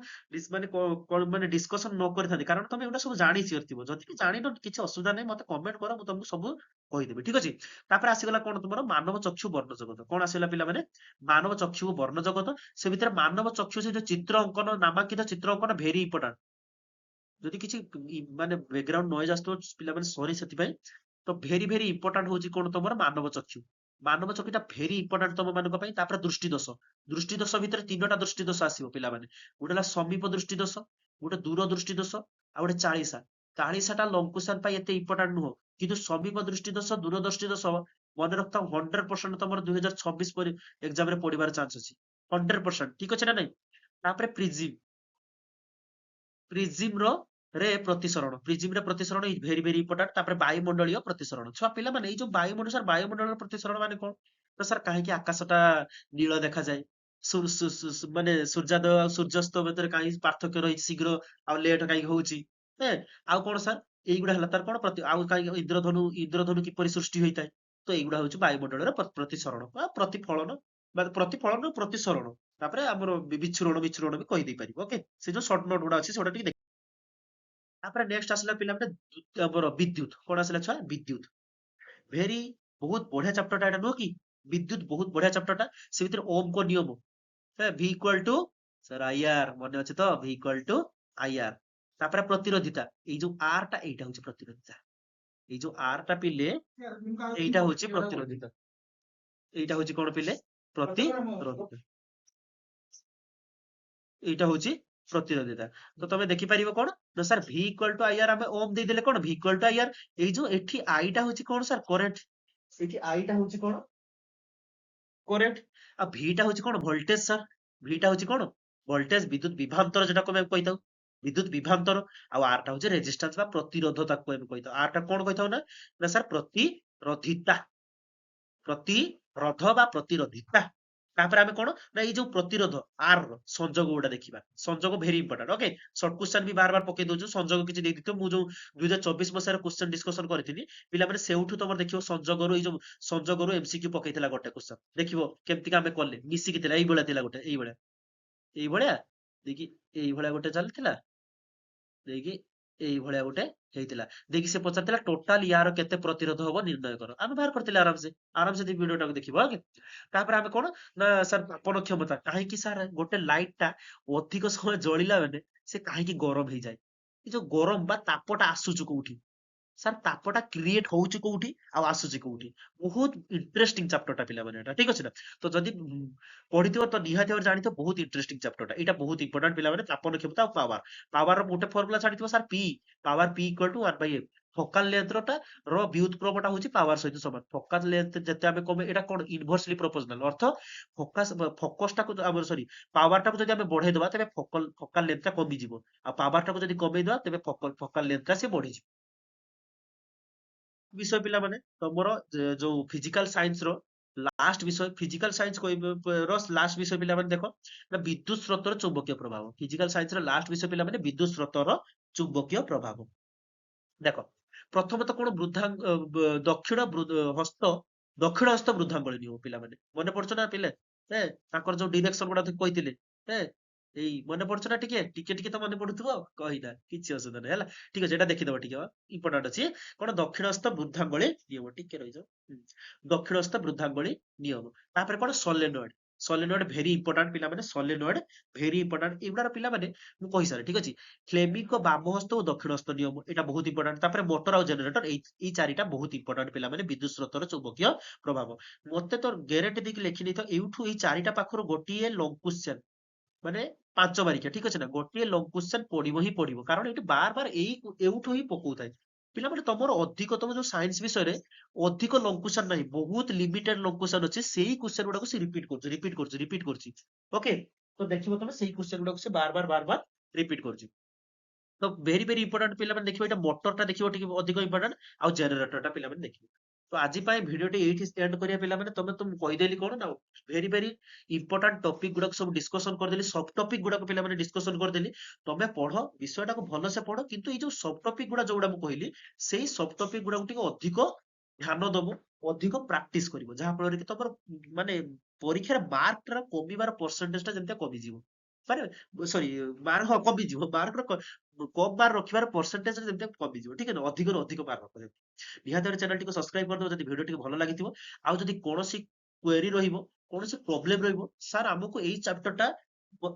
ମାନେ ଡିସ୍କସନ ନ କରିଥାନ୍ତି, କାରଣ ତମେ ଏଗୁଡ଼ା ସବୁ ଜାଣି ଥିବ। ଯଦି ବି ଜାଣିନ କିଛି ଅସୁବିଧା ନାହିଁ, ମତେ କମେଣ୍ଟ କର, ମୁଁ ତମକୁ ସବୁ କହିଦେବି, ଠିକ ଅଛି। ତାପରେ ଆସିଗଲା କଣ ତୁମର ମାନବ ଚକ୍ଷୁ ବର୍ଣ୍ଣ ଜଗତ। କଣ ଆସିଗଲା ପିଲାମାନେ, ମାନବ ଚକ୍ଷୁ ବର୍ଣ୍ଣ ଜଗତ। ସେ ଭିତରେ ମାନବ ଚକ୍ଷୁ, ସେ ଯୋଉ ଚିତ୍ର ଅଙ୍କନ, ନାମାଙ୍କିତ ଚିତ୍ର ଅଙ୍କନ ଭେରି ଇମ୍ପୋର୍ଟାଣ୍ଟ। ଯଦି କିଛି ମାନେ ବ୍ୟାକଗ୍ରାଉଣ୍ଡ ନଏଜ ଆସୁଥିବ ପିଲାମାନେ, ସରି ସେଥିପାଇଁ। ତ ଭେରି ଭେରି ଇମ୍ପୋର୍ଟାଣ୍ଟ ହଉଛି କଣ ତମର ମାନବ ଚକ୍ଷୁ। ମାନବ ଚକ୍ଷୁଟା ଭେରି ଇମ୍ପୋର୍ଟାଣ୍ଟ ତମ ମାନଙ୍କ ପାଇଁ। ତାପରେ ଦୃଷ୍ଟି ଦୋଷ। ଦୃଷ୍ଟି ଦୋଷ ଭିତରେ 3ଟା ଦୃଷ୍ଟି ଦୋଷ ଆସିବ ପିଲାମାନେ। ଗୋଟେ ହେଲା ସମୀପ ଦୃଷ୍ଟି ଦୋଷ, ଗୋଟେ ଦୂର ଦୃଷ୍ଟି ଦୋଷ, ଆଉ ଗୋଟେ ଚାଳିଶା। କାଳିସାଟା ଲଙ୍କୁଶାନ ପାଇଁ ଏତେ ଇମ୍ପୋର୍ଟାଣ୍ଟ ନୁହଁ କିନ୍ତୁ ସମୀପ ଦୃଷ୍ଟି ଦୋଷ ଦୂରଦୃଷ୍ଟି ଦୋଷ ମନେ ରଖିଥାଅ 100% ତମର 2026 ପରେ ଏକ୍ସାମ ରେ ପଡିବାର ଚାନ୍ସ ଅଛି 100%। ଠିକ ଅଛି ନା ନାଇଁ? ତାପରେ ପ୍ରିଜିମ ରେ ପ୍ରତିସରଣ ଭେରି ଭେରି ଇମ୍ପୋର୍ଟାଣ୍ଟ। ତାପରେ ବାୟୁମଣ୍ଡଳୀୟ ପ୍ରତିସରଣ। ଛୁଆ ପିଲାମାନେ ଏଇ ଯୋଉ ବାୟୁମଣ୍ଡଳର ପ୍ରତିସରଣ ମାନେ କଣ? ତ ସାର୍ କାହିଁକି ଆକାଶଟା ନୀଳ ଦେଖାଯାଏ? ମାନେ ସୂର୍ଯ୍ୟୋଦୟ ଆଉ ସୂର୍ଯ୍ୟାସ୍ତ ଭିତରେ କାହିଁକି ପାର୍ଥକ୍ୟ ରହିଛି ଶୀଘ୍ର ଆଉ ଲେଟ୍ କାହିଁକି ହଉଛି? ଆଉ କଣ ସାର୍? ଏଇଗୁଡା ହେଲା ତାର କଣ ଆଉ କାହିଁକି ଇନ୍ଦ୍ରଧନୁ କିପରି ସୃଷ୍ଟି ହୋଇଥାଏ? ତ ଏଇଗୁଡା ହଉଛି ବାୟୁମଣ୍ଡଳର ପ୍ରତିସରଣ ବା ପ୍ରତିଫଳନ ବା ପ୍ରତିସରଣ। ତାପରେ ଆମର ବିଚ୍ଛୁରଣ ବି କହିଦେଇ ପାରିବ। ଓକେ, ସେ ଯୋଉ ସର୍ଟ ନୋଟ ଗୁଡା ଅଛି ସେଗୁଡା ଟିକେ ଦେଖ। ତାପରେ ନେକ୍ସଟ ଆସିଲା ପିଲାମାନେ ଆମର ବିଦ୍ୟୁତ। କଣ ଆସିଲା ଛୁଆ? ବିଦ୍ୟୁତ। ଭେରି ବହୁତ ବଢିଆ ଚାପ୍ଟରଟା ଏଟା ନୁହଁ କି? ବିଦ୍ୟୁତ ବହୁତ ବଢିଆ ଚାପ୍ଟରଟା। ସେ ଭିତରେ ଓମଙ୍କ ନିୟମ ଭି ଇକ୍ୱାଲ ଟୁ ସାର୍ ଆଇଆର, ମନେ ଅଛି ତ? ଭି ଇକ୍ୱାଲ ଟୁ ଆଇଆର। ତାପରେ ପ୍ରତିରୋଧିତା, ଏଇ ଯୋଉ ଆର ଟା ଏଇଟା ହଉଛି ପ୍ରତିରୋଧିତା। ଏଇ ଯୋଉ ଆର ଟା ପିଲେ ଏଇଟା ହଉଛି ପ୍ରତିରୋଧିତା। ଏଇଟା ହଉଛି କଣ ପିଲେ? ପ୍ରତିରୋଧିତା। ଏଇଟା ହଉଛି ପ୍ରତିରୋଧିତା। ତ ତମେ ଦେଖିପାରିବ କଣ ନା sir V equal to IR ଆମେ ଓମ ଦେଇଦେଲେ କଣ ଭି ଇକ୍ୱାଲ ଟୁ ଆଇଆର। ଏଇ ଯୋଉ ଏଠି ଆଇଟା ହଉଛି କଣ ସାର୍? କରେଣ୍ଟ। ଏଠି ଆଇଟା ହଉଛି କଣ? କରେଣ୍ଟ। ଆଉ ଭିଟା ହଉଛି କଣ? Voltage sir. ଭିଟା ହଉଛି କଣ? ଭୋଲ୍ଟେଜ, ବିଦ୍ୟୁତ ବିଭାନ୍ତର ଯେଟାକୁ ଆମେ କହିଥାଉ। ବିଦ୍ୟୁତ ବିଭାନ୍ତର। ଆଉ ଆରଟା ହଉଛି ରେଜିଷ୍ଟାନ୍ସ ବା ପ୍ରତିରୋଧ ତାକୁ ଆମେ କହିଥାଉ। ଆରଟା କଣ କହିଥାଉ ନା ସାର୍ ପ୍ରତିରୋଧିତା। ପ୍ରତିରୋଧ ବା ପ୍ରତିରୋଧିତା। ତାପରେ ଆମେ କଣ ନା ଏଇ ଯୋଉ ପ୍ରତିରୋଧ ଆର ର ସଂଯୋଗ ଗୁଡା ଦେଖିବା। ସଂଯୋଗ very important. Okay, short question ବି ବାର ପକେଇ ଦଉଛୁ। ସଂଯୋଗ କିଛି ଦେଇଥିବ। ମୁଁ ଯୋଉ 2024 ମସିହାର କ୍ୱେଶ୍ଚନ ଡିସ୍କସନ କରିଥିଲି ପିଲାମାନେ ସେଇଠୁ ତମର ଦେଖିବ ସଂଯୋଗରୁ ଏଇ ଯୋଉ ସଂଯୋଗରୁ ଏମସିକ୍ୟୁ ପକେଇଥିଲା ଗୋଟେ କ୍ୱେଶ୍ଚନ। ଦେଖିବ କେମିତିକା ଆମେ କଲେ ମିଶିକି ଥିଲା। ଏଇଭଳିଆ ଥିଲା ଗୋଟେ ଏଇଭଳିଆ ଦେଇକି ଏଇଭଳିଆ ଗୋଟେ ଚାଲିଥିଲା ଦେଇକି ଏଇଭଳିଆ ଗୋଟେ ହେଇଥିଲା। ଦେଇକି ସେ ପଚାରିଥିଲା ଟୋଟାଲ ୟାର କେତେ ପ୍ରତିରୋଧ ହବ ନିର୍ଣ୍ଣୟ କର। ଆମେ ବାହାର କରିଥିଲେ ଆରାମସେ ଭିଡିଓଟାକୁ ଦେଖିବ। ଓକେ, ତାପରେ ଆମେ କଣ ନା ସାର୍ ତାପନ କ୍ଷମତା। କାହିଁକି ସାର୍ ଗୋଟେ ଲାଇଟ ଟା ଅଧିକ ସମୟ ଜଳିଲା ମାନେ ସେ କାହିଁକି ଗରମ ହେଇଯାଏ? ଏ ଯୋଉ ଗରମ ବା ତାପଟା ଆସୁଛି କୋଉଠି? ସାର୍ ତାପଟା କ୍ରିଏଟ ହଉଛି କୋଉଠି ଆଉ ଆସୁଛି କୋଉଠି? ବହୁତ ଇଣ୍ଟରେଷ୍ଟିଂ ଚାପ୍ଟରଟା ପିଲାମାନେ ଏଟା। ଠିକ ଅଛି ନା? ତ ଯଦି ପଢିଥିବ ତ ନିହାତି ଭାବରେ ଜାଣିଥିବ ବହୁତ ଇଣ୍ଟରେଷ୍ଟିଂ ଚାପ୍ଟରଟା। ଏଇଟା ବହୁତ ଇମ୍ପୋର୍ଟାଣ୍ଟ ପିଲାମାନେ। ତାପନ କ୍ଷମତା ଆଉ ପାୱାର ଗୋଟେ ଫର୍ମୁଲା ଜାଣିଥିବ sir P. Power P equal to 1/m। Focal ଲେନ୍ଥଟା ର ବ୍ୟୁତ୍କ୍ରମଟା ହଉଛି ପାୱାର ସହିତ ସମାନ। ଫୋକାଲ ଲେନ୍ଥ ଯେତେ ଆମେ କମେ ଏଟା କଣ ଇନଭର୍ସଲି ପ୍ରୋପୋର୍ସନାଲ। ଅର୍ଥ ଫୋକସଟାକୁ ଆମର ସରି ପାୱାରଟାକୁ ଯଦି ଆମେ ବଢେଇଦବା ତେବେ ଫୋକାଲ ଲେନ୍ଥଟା କମିଯିବ। ଆଉ ପାୱାରଟାକୁ ଯଦି କମେଇଦବା ତେବେ ଫୋକାଲ ଲେନ୍ଥଟା ସେ ବଢିଯିବ। ବିଷୟ ପିଲାମାନେ ତମର ଯୋଉ ଫିଜିକାଲ ସାଇନ୍ସ ର ଲାଷ୍ଟ ବିଷୟ ଫିଜିକାଲ ସାଇନ୍ସ ର ଲାଷ୍ଟ ବିଷୟ ପିଲାମାନେ ଦେଖ ନା ବିଦ୍ୟୁତ ସ୍ରୋତର ଚୁମ୍ବକୀୟ ପ୍ରଭାବ। ଫିଜିକାଲ ସାଇନ୍ସ ର ଲାଷ୍ଟ ବିଷୟ ପିଲାମାନେ ବିଦ୍ୟୁତ ସ୍ରୋତର ଚୁମ୍ବକୀୟ ପ୍ରଭାବ। ଦେଖ ପ୍ରଥମତଃ କଣ ଦକ୍ଷିଣ ହସ୍ତ ବୃଦ୍ଧାଙ୍ଗୁଳି ନିୟମ ପିଲାମାନେ ମନେ ପଡୁଛ ନା ପିଲେ? ତାଙ୍କର ଯୋଉ ଡିରେକ୍ସନ ଗୁଡା କହିଥିଲେ। ହେ ଏଇ ମନେ ପଡୁଛ ନା ଟିକେ ଟିକେ ଟିକେ ତ ମନେ ପଡୁଥିବ କହିନା କିଛି ଅସୁବିଧା ନାହିଁ ହେଲା। ଠିକ ଅଛି, ଏଟା ଦେଖିଦବ ଟିକେ ଇମ୍ପୋର୍ଟାଣ୍ଟ ଅଛି। କଣ ଦକ୍ଷିଣ ହସ୍ତ ବୃଦ୍ଧାଙ୍ଗୁଳି ନିୟମ ଟିକେ ରହିଯାଉ। ଦକ୍ଷିଣ ହସ୍ତ ବୃଦ୍ଧାଙ୍ଗୁଳି ନିୟମ। ତାପରେ କଣ ସୋଲେନଏଡ। ସୋଲେନଏଡ ଭେରି ଇମ୍ପୋର୍ଟାଣ୍ଟ ପିଲାମାନେ। ସୋଲେନଏଡ ଭେରି ଇମ୍ପୋର୍ଟାଣ୍ଟ। ଏଇଗୁଡା ପିଲାମାନେ ମୁଁ କହିସାରେ। ଠିକ ଅଛି, ଫ୍ଲେମିଙ୍କ ବାମ ହସ୍ତ ଓ ଦକ୍ଷିଣ ହସ୍ତ ନିୟମ ଏଇଟା ବହୁତ ଇମ୍ପୋର୍ଟାଣ୍ଟ। ତାପରେ ମୋଟର ଆଉ ଜେନେରେଟର ଏଇ ଚାରିଟା ବହୁତ ଇମ୍ପୋର୍ଟାଣ୍ଟ ପିଲାମାନେ ବିଦ୍ୟୁତ ସ୍ରୋତର ଚୁମ୍ବକୀୟ ପ୍ରଭାବ। ମତେ ତ ଗ୍ୟାରେଣ୍ଟି ଦେଇକି ଲେଖିନେଇଥ ଏଇଠୁ ଏଇ ଚାରିଟା ପାଖରୁ ଗୋଟିଏ ଲଙ୍ଗ କ୍ୱେଶ୍ଚନ ମାନେ 5 ମାର୍କିଆ। ଠିକ ଅଛି ନା? ଗୋଟିଏ ଲଙ୍ଗ କ୍ୱେଶ୍ଚନ ପଡିବ ହିଁ ପଡିବ। କାରଣ ଏଇଠି ବାର ବାର ଏଇଠୁ ହିଁ ପକଉଥାଏ। ପିଲାମାନେ ତମର ଅଧିକ ତମ ଯୋଉ ସାଇନ୍ସ ବିଷୟରେ ଅଧିକ ଲଙ୍ଗ କ୍ୱେଶ୍ଚନ ନାହିଁ, ବହୁତ ଲିମିଟେଡ ଲଙ୍ଗ କ୍ୱେଶ୍ଚନ ଅଛି। ସେଇ କ୍ୱେଶ୍ଚନ ଗୁଡାକୁ ସେ ରିପିଟ କରୁଛି। ଓକେ, ତ ଦେଖିବ ତମେ ସେଇ କ୍ୱେଶ୍ଚନ ଗୁଡାକୁ ସେ ବାର ବାର ରିପିଟ କରୁଛି। ତ ଭେରି ଭେରି ଇମ୍ପୋର୍ଟାଣ୍ଟ ପିଲାମାନେ ଦେଖିବ। ଏଇଟା ମୋଟରଟା ଦେଖିବ ଟିକେ ଅଧିକ ଇମ୍ପୋର୍ଟାଣ୍ଟ। ଆଉ ଜେନେରେଟରଟା ପିଲାମାନେ ଦେଖିବ। ତ ଆଜି ପାଇଁ ଭିଡିଓଟି ଏଇଠି ଏଣ୍ଡ କରିବା ପିଲାମାନେ। ତ ମୁଁ କହିଦେଲି କଣ ନା ଭେରି ଭେରି ଇମ୍ପୋର୍ଟାଣ୍ଟ ଟପିକ ଗୁଡାକ ସବୁ ଡିସ୍କସନ କରିଦେଲି। ସବ୍ ଟପିକ ଗୁଡାକ ପିଲାମାନେ ଡିସ୍କସନ କରିଦେଲି। ତମେ ପଢ ବିଷୟଟାକୁ ଭଲସେ ପଢ, କିନ୍ତୁ ଏଇ ଯୋଉ ସବ୍ ଟପିକ ଗୁଡା ଯୋଉଗୁଡା ମୁଁ କହିଲି ସେଇ ସବ୍ ଟପିକ ଗୁଡାକୁ ଟିକେ ଅଧିକ ଧ୍ୟାନ ଦବ, ଅଧିକ ପ୍ରାକ୍ଟିସ କରିବ, ଯାହା ଫଳରେ କି ତମର ମାନେ ପରୀକ୍ଷାରେ ମାର୍କଟା କମିବାର ପରସେଣ୍ଟେଜ ଟା ଯେମିତି କମିଯିବ। ମାନେ ସରି ମାର୍କ କମିଯିବ। କମ ମାର୍କ ରଖିବାର ପରସେଣ୍ଟେଜ ଯେମିତି କମିଯିବ। ଠିକ ଅଛି, ଅଧିକରୁ ଅଧିକ ମାର୍କ ରଖ ଯେମିତି। ନିହାତି ଭାବରେ ଚ୍ୟାନେଲଟିକୁ ସବସ୍କ୍ରାଇବ କରିଦବ ଯଦି ଭିଡିଓ ଟିକେ ଭଲ ଲାଗିଥିବ। ଆଉ ଯଦି କୌଣସି କ୍ୱେରି ରହିବ, କୌଣସି ପ୍ରୋବ୍ଲେମ ରହିବ, ସାର୍ ଆମକୁ ଏଇ ଚାପ୍ଟରଟା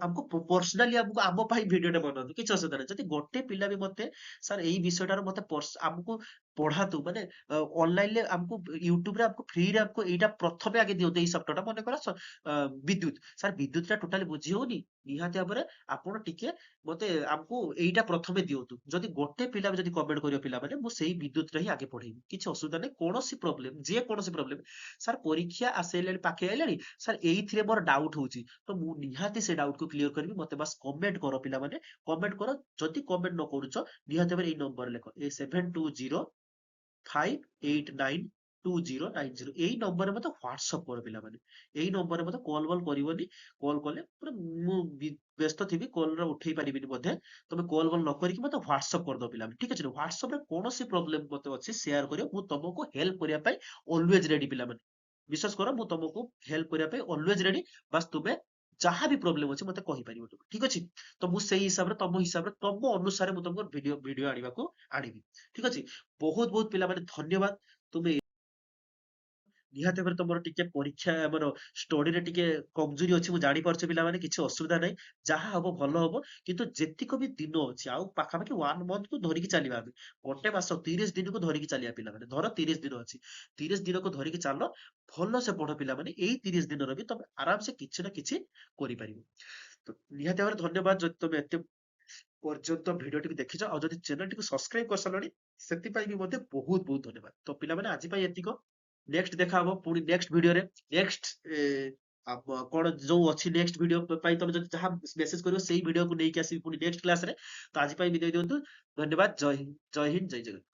ଆମକୁ ପର୍ସନାଲି ଆମ ପାଇଁ ଭିଡିଓଟା ବନାନ୍ତୁ, କିଛି ଅସୁବିଧା ନାହିଁ। ଯଦି ଗୋଟେ ପିଲା ବି ମତେ ସାର୍ ଏଇ ବିଷୟଟାର ମତେ ଆମକୁ ପଢାନ୍ତୁ ମାନେ ଅନଲାଇନରେ ଆମକୁ ୟୁଟ୍ୟୁବରେ ଆମକୁ ଫ୍ରିରେ ଆମକୁ ଏଇଟା ପ୍ରଥମେ ଆଗେ ଦିଅନ୍ତୁ ଏଇ ସଫ୍ଟୱେରଟା ମନେକର ବିଦ୍ୟୁତ ସାର୍ ବିଦ୍ୟୁତଟା ଟୋଟାଲି ବୁଝି ହଉନି ନିହାତି ଭାବରେ ଆପଣ ଟିକେ ମତେ ଆମକୁ ଏଇଟା ପ୍ରଥମେ ଦିଅନ୍ତୁ ଯଦି ଗୋଟେ ପିଲା ବି ଯଦି କମେଣ୍ଟ କରିବ ପିଲାମାନେ ମୁଁ ସେଇ ବିଦ୍ୟୁତରେ ହିଁ ଆଗେ ପଢେଇବି କିଛି ଅସୁବିଧା ନାହିଁ କୌଣସି ପ୍ରୋବ୍ଲେମ ଯେ କୌଣସି ପ୍ରୋବ୍ଲେମ ସାର୍ ପରୀକ୍ଷା ଆସିଲାଣି ପାଖେଇ ଆଇଲାଣି ସାର୍ ଏଇଥିରେ ମୋର ଡାଉଟ ହଉଛି ତ ମୁଁ ନିହାତି ସେ ଡାଉଟକୁ କ୍ଲିୟର କରିବି ମତେ ବାସ୍ କମେଣ୍ଟ କର ପିଲାମାନେ କମେଣ୍ଟ କର ଯଦି କମେଣ୍ଟ ନ କରୁଛ ନିହାତି ଭାବରେ ଏଇ ନମ୍ବର ଲେଖ 7205892090 ଏଇ ନମ୍ବରରେ ମତେ ହ୍ୱାଟ୍ସଆପ କର ପିଲାମାନେ ଏଇ ନମ୍ବରରେ ମତେ କଲ୍ ବଲ୍ କରିବନି କଲ୍ କଲେ ପୁରା ମୁଁ ବ୍ୟସ୍ତ ଥିବି କଲର ଉଠେଇ ପାରିବିନି ବୋଧେ ତମେ କଲ୍ ବଲ୍ ନ କରିକି ମତେ ହ୍ୱାଟ୍ସଆପ କରିଦବ ପିଲାମାନେ ଠିକ ଅଛି ହ୍ୱାଟ୍ସଆପରେ କୌଣସି ପ୍ରୋବ୍ଲେମ ମତେ ଅଛି ସେୟାର କରିବ ମୁଁ ତମକୁ ହେଲ୍ପ କରିବା ପାଇଁ ଅଲୱେଜ ରେଡି ପିଲାମାନେ ବିଶ୍ୱାସ କର ମୁଁ ତମକୁ ହେଲ୍ପ କରିବା ପାଇଁ ଅଲୱେଜ ରେଡି ବାସ୍ ତୁମେ ଯାହା ବି ପ୍ରୋବ୍ଲେମ ଅଛି ମତେ କହିପାରିବ ତୁମେ ଠିକ ଅଛି ତ ମୁଁ ସେଇ ହିସାବରେ ତମ ଅନୁସାରେ ମୁଁ ତମକୁ ଭିଡିଓ ଆଣିବାକୁ ଆଣିବି ଠିକ ଅଛି ବହୁତ ବହୁତ ପିଲାମାନେ ଧନ୍ୟବାଦ ତୁମେ ନିହାତି ଭାବରେ ତମର ଟିକେ ପରୀକ୍ଷା ଆମର ଷ୍ଟଡିରେ ଟିକେ କମଜୋରି ଅଛି ମୁଁ ଜାଣିପାରୁଛି ପିଲାମାନେ କିଛି ଅସୁବିଧା ନାହିଁ ଯାହା ହବ ଭଲ ହବ କିନ୍ତୁ ଯେତିକ ବି ଦିନ ଅଛି ଆଉ ପାଖାପାଖି 1 ମନ୍ଥକୁ ଧରିକି ଚାଲିବା ଆମେ ଗୋଟେ ମାସ 30 ଦିନକୁ ଧରିକି ଚାଲିବା ପିଲାମାନେ ଧର 30 ଦିନ ଅଛି 30 ଦିନକୁ ଧରିକି ଚାଲ ଭଲସେ ପଢ ପିଲାମାନେ ଏଇ 30 ଦିନର ବି ତମେ ଆରାମସେ କିଛି ନା କିଛି କରିପାରିବ ତ ନିହାତି ଭାବରେ ଧନ୍ୟବାଦ ଯଦି ତମେ ଏତେ ପର୍ଯ୍ୟନ୍ତ ଭିଡିଓଟିକୁ ଦେଖିଛ ଆଉ ଯଦି ଚ୍ୟାନେଲଟିକୁ ସବସ୍କ୍ରାଇବ କରିସାରିଲଣି ସେଥିପାଇଁ ବି ମଧ୍ୟ ବହୁତ ବହୁତ ଧନ୍ୟବାଦ ତ ପିଲାମାନେ ଆଜି ପାଇଁ ଏତିକ ନେକ୍ସଟ ଦେଖା ହବ ପୁଣି ନେକ୍ସଟ ଭିଡିଓରେ ନେକ୍ସଟ କଣ ଯୋଉ ଅଛି ନେକ୍ସଟ ଭିଡିଓ ପାଇଁ ତମେ ଯଦି ଯାହା ମେସେଜ କରିବ ସେଇ ଭିଡିଓକୁ ନେଇକି ଆସିବି ପୁଣି ନେକ୍ସଟ କ୍ଲାସରେ ତ ଆଜି ପାଇଁ ବିଦାୟ ଦିଅନ୍ତୁ ଧନ୍ୟବାଦ ଜୟ ହିନ୍ଦ ଜୟ ଜଗନ୍ନାଥ